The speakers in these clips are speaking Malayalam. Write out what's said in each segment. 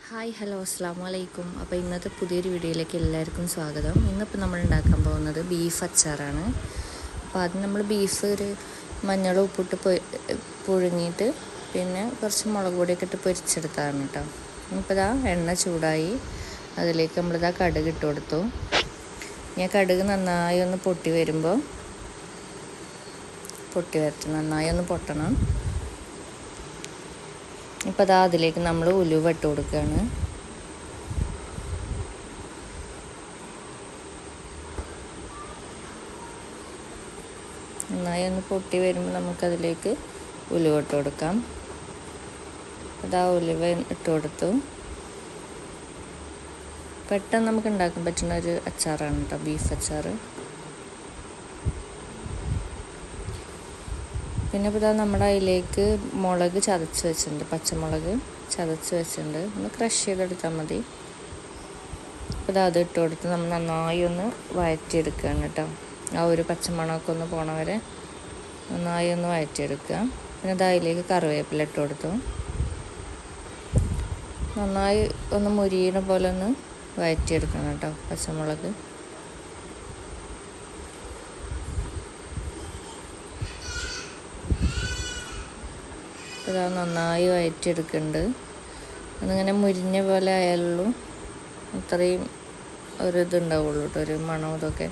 ഹായ് ഹലോ അസ്സാം വലൈക്കും. അപ്പോൾ ഇന്നത്തെ പുതിയൊരു വീഡിയോയിലേക്ക് എല്ലാവർക്കും സ്വാഗതം. ഇന്നിപ്പോൾ നമ്മൾ ഉണ്ടാക്കാൻ പോകുന്നത് ബീഫ് അച്ചാറാണ്. അപ്പോൾ ആദ്യം നമ്മൾ ബീഫ് ഒരു മഞ്ഞൾ ഉപ്പിട്ട് പുഴുങ്ങിയിട്ട് പിന്നെ കുറച്ച് മുളക് പൊടിയൊക്കെ ഇട്ട് പൊരിച്ചെടുത്തതാണ് കേട്ടോ. ഇപ്പോൾ ഇതാ എണ്ണ ചൂടായി, അതിലേക്ക് നമ്മളിതാ കടുക് ഇട്ട് കൊടുത്തു. ഞാൻ കടുക് നന്നായി ഒന്ന് പൊട്ടി വരട്ടെ, നന്നായി ഒന്ന് പൊട്ടണം. ഇപ്പോൾ അതാ അതിലേക്ക് നമ്മൾ ഉലുവ ഇട്ട് കൊടുക്കുകയാണ്. നന്നായി ഒന്ന് പൊട്ടി വരുമ്പോൾ നമുക്കതിലേക്ക് ഉലുവ ഇട്ട് കൊടുക്കാം. അതാ ഉലുവ ഇട്ട് കൊടുത്തു. പെട്ടെന്ന് നമുക്ക് ഉണ്ടാക്കാൻ പറ്റുന്ന ഒരു അച്ചാറാണ് കേട്ടോ, ബീഫ് അച്ചാർ. പിന്നെ ഇപ്പോൾ ഇതാ നമ്മുടെ അതിലേക്ക് മുളക് ചതച്ച് വെച്ചിട്ടുണ്ട്, പച്ചമുളക് ചതച്ച് വെച്ചിട്ടുണ്ട്. ഒന്ന് ക്രഷ് ചെയ്തെടുത്താൽ മതി. അപ്പോൾ ഇതാ അത് ഇട്ട് കൊടുത്ത് നമ്മൾ നന്നായി ഒന്ന് വഴറ്റിയെടുക്കുകയാണ് കേട്ടോ. ആ ഒരു പച്ചമണമൊക്കെ ഒന്ന് പോണ വരെ നന്നായി ഒന്ന് വഴറ്റിയെടുക്കുക. പിന്നെ ഇതാ അതിലേക്ക് കറിവേപ്പില ഇട്ട് കൊടുത്തു. നന്നായി ഒന്ന് മുരിയണ പോലെ ഒന്ന് വഴറ്റിയെടുക്കണം കേട്ടോ പച്ചമുളക്. ഇതാ നന്നായി വഴറ്റിയെടുക്കുന്നുണ്ട്. അതിങ്ങനെ മുരിഞ്ഞ പോലെ ആയാലുള്ളൂ അത്രയും ഒരു ഇതുണ്ടാവുള്ളൂ കേട്ടോ, ഒരു മണവും ഇതൊക്കെ.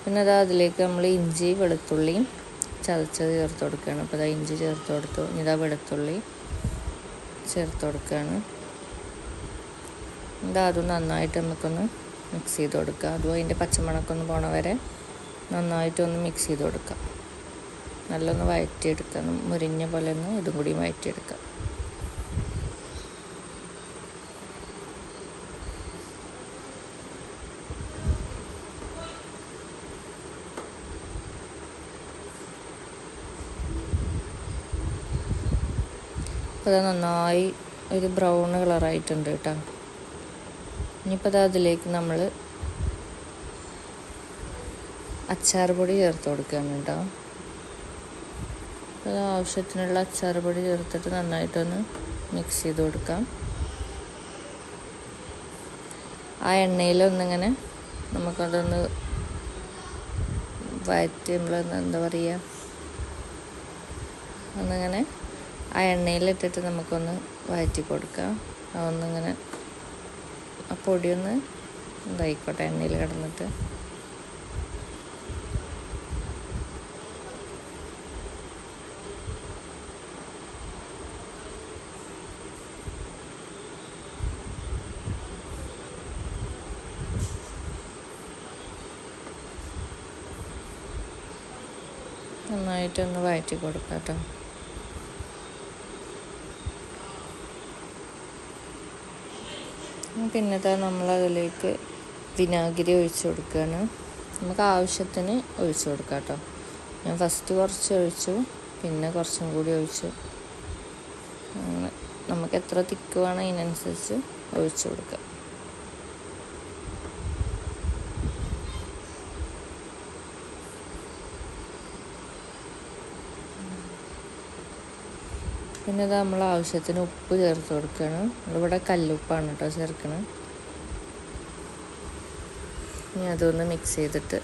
പിന്നെ അതാ അതിലേക്ക് നമ്മൾ ഇഞ്ചി വെളുത്തുള്ളിയും ചതച്ചത് ചേർത്ത് കൊടുക്കുകയാണ്. അപ്പോൾ ഇതാ ഇഞ്ചി ചേർത്ത് കൊടുത്തു. ഇതാ വെളുത്തുള്ളി ചേർത്ത് കൊടുക്കുകയാണ്. ഇതാ അതും നന്നായിട്ട് നമുക്കൊന്ന് മിക്സ് ചെയ്ത് കൊടുക്കുക. അതും അതിൻ്റെ പച്ചമണമൊക്കെ ഒന്ന് പോണ വരെ നന്നായിട്ടൊന്ന് മിക്സ് ചെയ്ത് കൊടുക്കാം. നല്ലൊന്ന് വഴറ്റിയെടുക്കുക, മുരിഞ്ഞ പോലെ ഒന്ന് ഇതും കൂടി വഴറ്റിയെടുക്കുക. അപ്പോൾ അത് നന്നായി ഒരു ബ്രൗൺ കളറായിട്ടുണ്ട് കേട്ടോ. ഇനിയിപ്പോൾ അത് അതിലേക്ക് നമ്മൾ അച്ചാർ പൊടി ചേർത്ത് കൊടുക്കുകയാണ് കേട്ടോ. അത് ആവശ്യത്തിനുള്ള അച്ചാർ പൊടി ചേർത്തിട്ട് നന്നായിട്ടൊന്ന് മിക്സ് ചെയ്ത് കൊടുക്കാം. ആ എണ്ണയിലൊന്നിങ്ങനെ നമുക്കതൊന്ന് വഴറ്റി എന്താ പറയുക, ഒന്നിങ്ങനെ ആ എണ്ണയിലിട്ടിട്ട് നമുക്കൊന്ന് വഴറ്റി കൊടുക്കാം. അതൊന്നിങ്ങനെ ആ പൊടിയൊന്ന് ഇതായിക്കോട്ടെ എണ്ണയിൽ കിടന്നിട്ട്. നന്നായിട്ടൊന്ന് വഴറ്റി കൊടുക്കാം കേട്ടോ. പിന്നത്തെ നമ്മളതിലേക്ക് വിനാഗിരി ഒഴിച്ച് കൊടുക്കുകയാണ്. നമുക്ക് ആവശ്യത്തിന് ഒഴിച്ച് കൊടുക്കാം കേട്ടോ. ഞാൻ ഫസ്റ്റ് കുറച്ച് ഒഴിച്ചു, പിന്നെ കുറച്ചും കൂടി ഒഴിച്ചു. നമുക്ക് എത്ര തിക്ക് വേണം അതിനനുസരിച്ച് ഒഴിച്ച് കൊടുക്കാം. പിന്നെ ഇത് നമ്മൾ ആവശ്യത്തിന് ഉപ്പ് ചേർത്ത് കൊടുക്കുകയാണ്. നമ്മളിവിടെ കല്ലുപ്പാണ് കേട്ടോ ചേർക്കണം. ഇനി അതൊന്ന് മിക്സ് ചെയ്തിട്ട്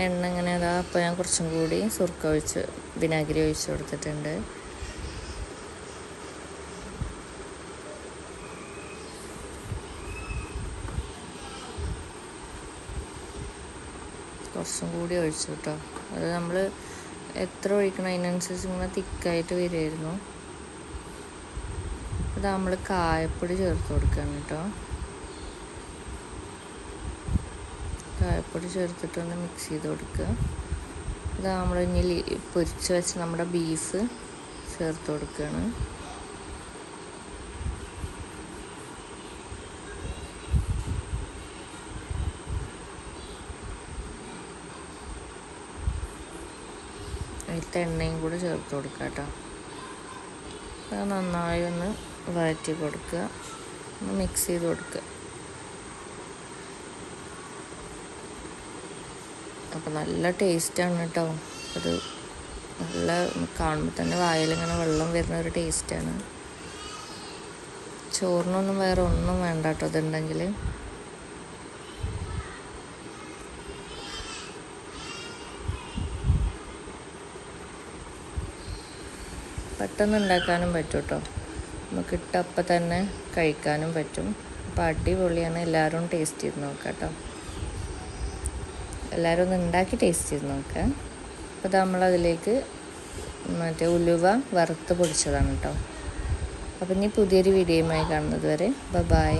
എണ്ണ ഇങ്ങനെ അതാ. അപ്പോൾ ഞാൻ കുറച്ചും കൂടി സുർക്ക ഒഴിച്ച് വിനാഗിരി ഒഴിച്ച് കൊടുത്തിട്ടുണ്ട്. കുറച്ചും കൂടി ഒഴിച്ചു കേട്ടോ. അത് നമ്മൾ എത്ര ഒഴിക്കണം അതിനനുസരിച്ച് ഇങ്ങനെ തിക്കായിട്ട് വരുമായിരുന്നു. അത് നമ്മൾ കായപ്പൊടി ചേർത്ത് കൊടുക്കുകയാണ് കേട്ടോ. കായപ്പൊടി ചേർത്തിട്ടൊന്ന് മിക്സ് ചെയ്ത് കൊടുക്കുക. ഇത് നമ്മൾ ഇനി പൊരിച്ച് വെച്ച് നമ്മുടെ ബീഫ് ചേർത്ത് കൊടുക്കുകയാണ്. അതിലത്തെ എണ്ണയും കൂടെ ചേർത്ത് കൊടുക്കുക കേട്ടോ. അത് നന്നായി ഒന്ന് വഴറ്റി കൊടുക്കുക, ഒന്ന് മിക്സ് ചെയ്ത് കൊടുക്കുക. അപ്പോൾ നല്ല ടേസ്റ്റാണ് കേട്ടോ. അത് നല്ല കാണുമ്പോൾ തന്നെ വായിലിങ്ങനെ വെള്ളം വരുന്ന ഒരു ടേസ്റ്റാണ്. ചോറിനൊന്നും വേറെ ഒന്നും വേണ്ട കേട്ടോ ഇതുണ്ടെങ്കിൽ. പെട്ടെന്ന് ഉണ്ടാക്കാനും പറ്റും കേട്ടോ, നമുക്ക് ഇട്ടപ്പം തന്നെ കഴിക്കാനും പറ്റും. അപ്പോൾ അടിപൊളിയാണ്. എല്ലാവരും ടേസ്റ്റ് ചെയ്ത് നോക്കാം കേട്ടോ. എല്ലാവരും ഒന്ന് ഉണ്ടാക്കി ടേസ്റ്റ് ചെയ്ത് നോക്കാം. അപ്പോൾ നമ്മളതിലേക്ക് മറ്റേ ഉലുവ വറുത്ത് പൊടിച്ചതാണ് കേട്ടോ. അപ്പം ഇനി പുതിയൊരു വീഡിയോയുമായി കാണുന്നത് വരെ ബൈ.